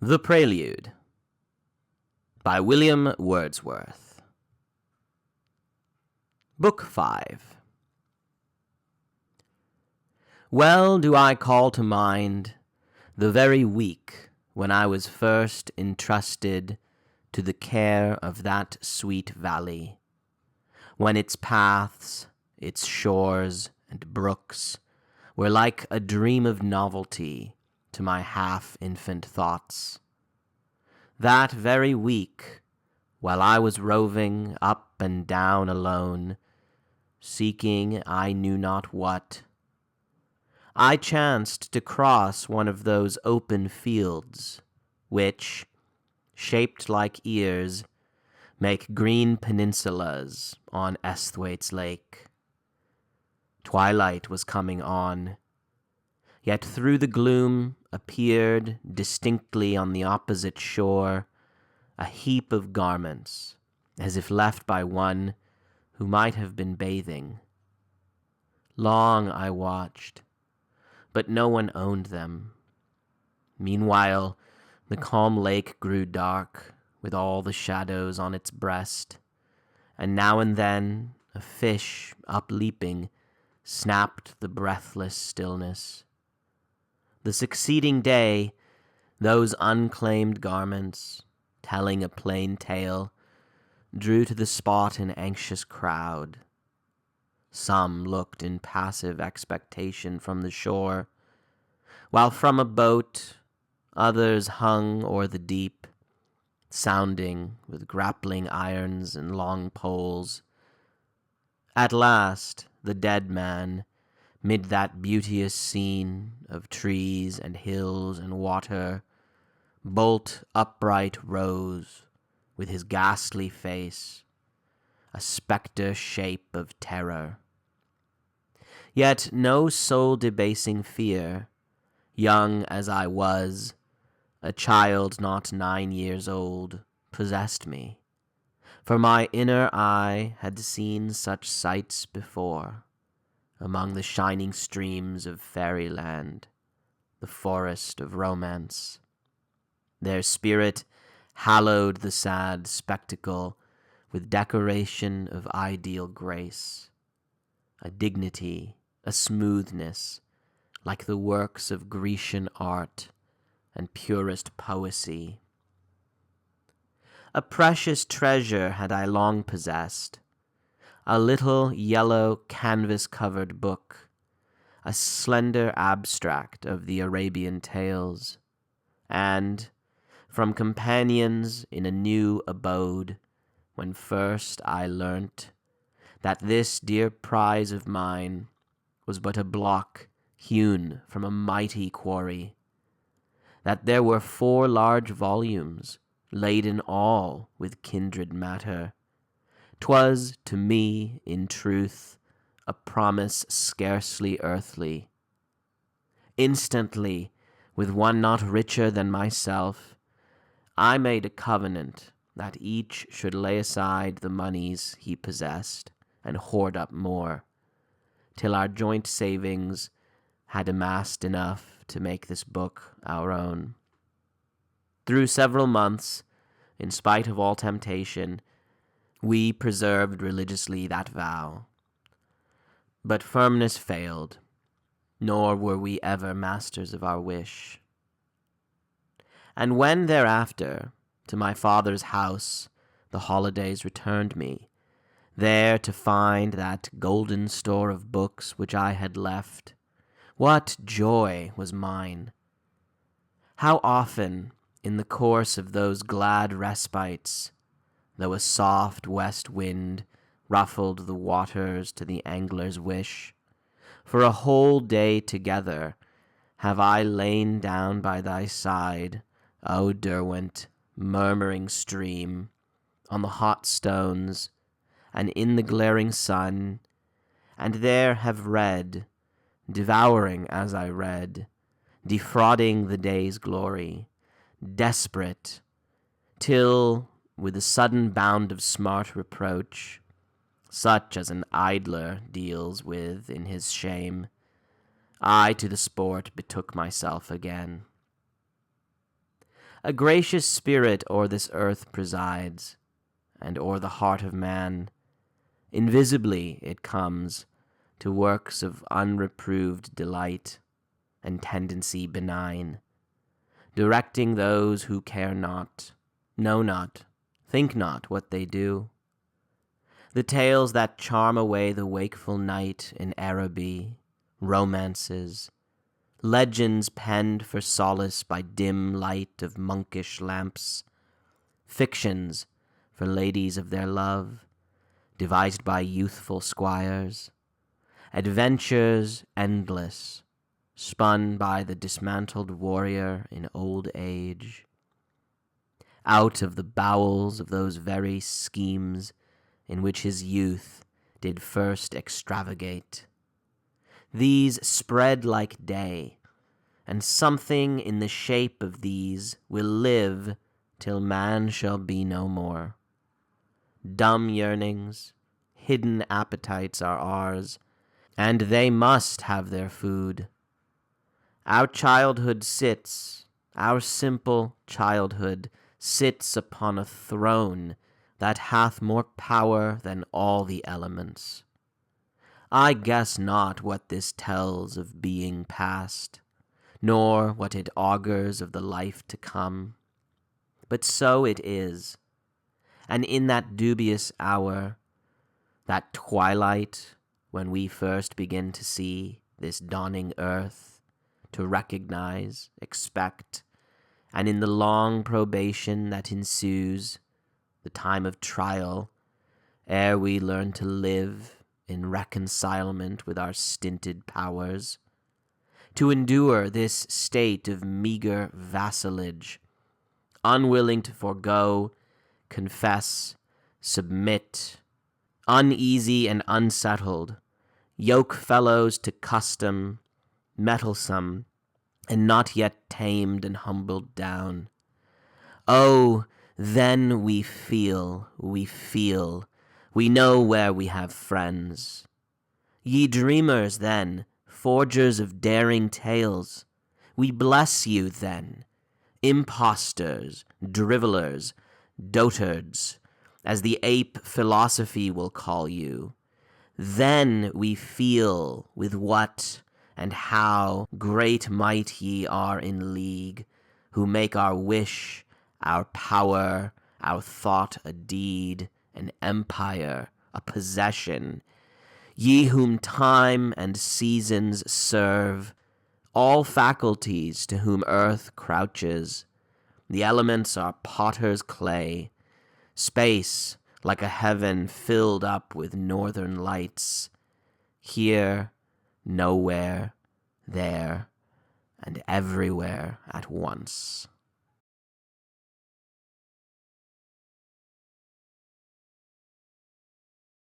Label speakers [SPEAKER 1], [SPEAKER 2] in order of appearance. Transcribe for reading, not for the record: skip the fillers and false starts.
[SPEAKER 1] The Prelude by William Wordsworth. Book 5. Well do I call to mind the very week when I was first entrusted to the care of that sweet valley, when its paths, its shores, and brooks were like a dream of novelty to my half-infant thoughts. That very week, while I was roving up and down alone, seeking I knew not what, I chanced to cross one of those open fields, which, shaped like ears, make green peninsulas on Esthwaite's lake. Twilight was coming on, yet through the gloom appeared distinctly on the opposite shore a heap of garments, as if left by one who might have been bathing. Long I watched, but no one owned them. Meanwhile, the calm lake grew dark, with all the shadows on its breast, and now and then a fish, upleaping, snapped the breathless stillness. The succeeding day, those unclaimed garments, telling a plain tale, drew to the spot an anxious crowd. Some looked in passive expectation from the shore, while from a boat others hung o'er the deep, sounding with grappling irons and long poles. At last the dead man, mid that beauteous scene of trees and hills and water, bolt upright rose, with his ghastly face, a spectre shape of terror. Yet no soul-debasing fear, young as I was, a child not 9 years old, possessed me, for my inner eye had seen such sights before, among the shining streams of fairyland, the forest of romance. Their spirit hallowed the sad spectacle with decoration of ideal grace, a dignity, a smoothness, like the works of Grecian art and purest poesy. A precious treasure had I long possessed, a little yellow canvas-covered book, a slender abstract of the Arabian tales, and, from companions in a new abode, when first I learnt that this dear prize of mine was but a block hewn from a mighty quarry, that there were 4 large volumes, laden all with kindred matter, 'twas to me, in truth, a promise scarcely earthly. Instantly, with one not richer than myself, I made a covenant that each should lay aside the moneys he possessed and hoard up more, till our joint savings had amassed enough to make this book our own. Through several months, in spite of all temptation, we preserved religiously that vow. But firmness failed, nor were we ever masters of our wish. And when thereafter to my father's house the holidays returned me, there to find that golden store of books which I had left, what joy was mine! How often, in the course of those glad respites, though a soft west wind ruffled the waters to the angler's wish, for a whole day together have I lain down by thy side, O Derwent, murmuring stream, on the hot stones, and in the glaring sun, and there have read, devouring as I read, defrauding the day's glory, desperate, till, with a sudden bound of smart reproach, such as an idler deals with in his shame, I to the sport betook myself again. A gracious spirit o'er this earth presides, and o'er the heart of man. Invisibly it comes to works of unreproved delight and tendency benign, directing those who care not, know not, think not what they do. The tales that charm away the wakeful night in Araby, romances, legends penned for solace by dim light of monkish lamps, fictions for ladies of their love, devised by youthful squires, adventures endless, spun by the dismantled warrior in old age. Out of the bowels of those very schemes in which his youth did first extravagate, these spread like day, and something in the shape of these will live till man shall be no more. Dumb yearnings, hidden appetites are ours, and they must have their food. Our childhood sits, our simple childhood sits upon a throne that hath more power than all the elements. I guess not what this tells of being past, nor what it augurs of the life to come. But so it is, and in that dubious hour, that twilight when we first begin to see this dawning earth, to recognize, expect, and in the long probation that ensues, the time of trial, ere we learn to live in reconcilement with our stinted powers, to endure this state of meager vassalage, unwilling to forego, confess, submit, uneasy and unsettled, yoke fellows to custom, mettlesome, and not yet tamed and humbled down. Oh, then we feel, we know where we have friends. Ye dreamers, then, forgers of daring tales, we bless you then, impostors, drivellers, dotards, as the ape philosophy will call you. Then we feel with what and how great might ye are in league, who make our wish, our power, our thought a deed, an empire, a possession, ye whom time and seasons serve, all faculties to whom earth crouches. The elements are potter's clay, space like a heaven filled up with northern lights, here, nowhere, there, and everywhere at once.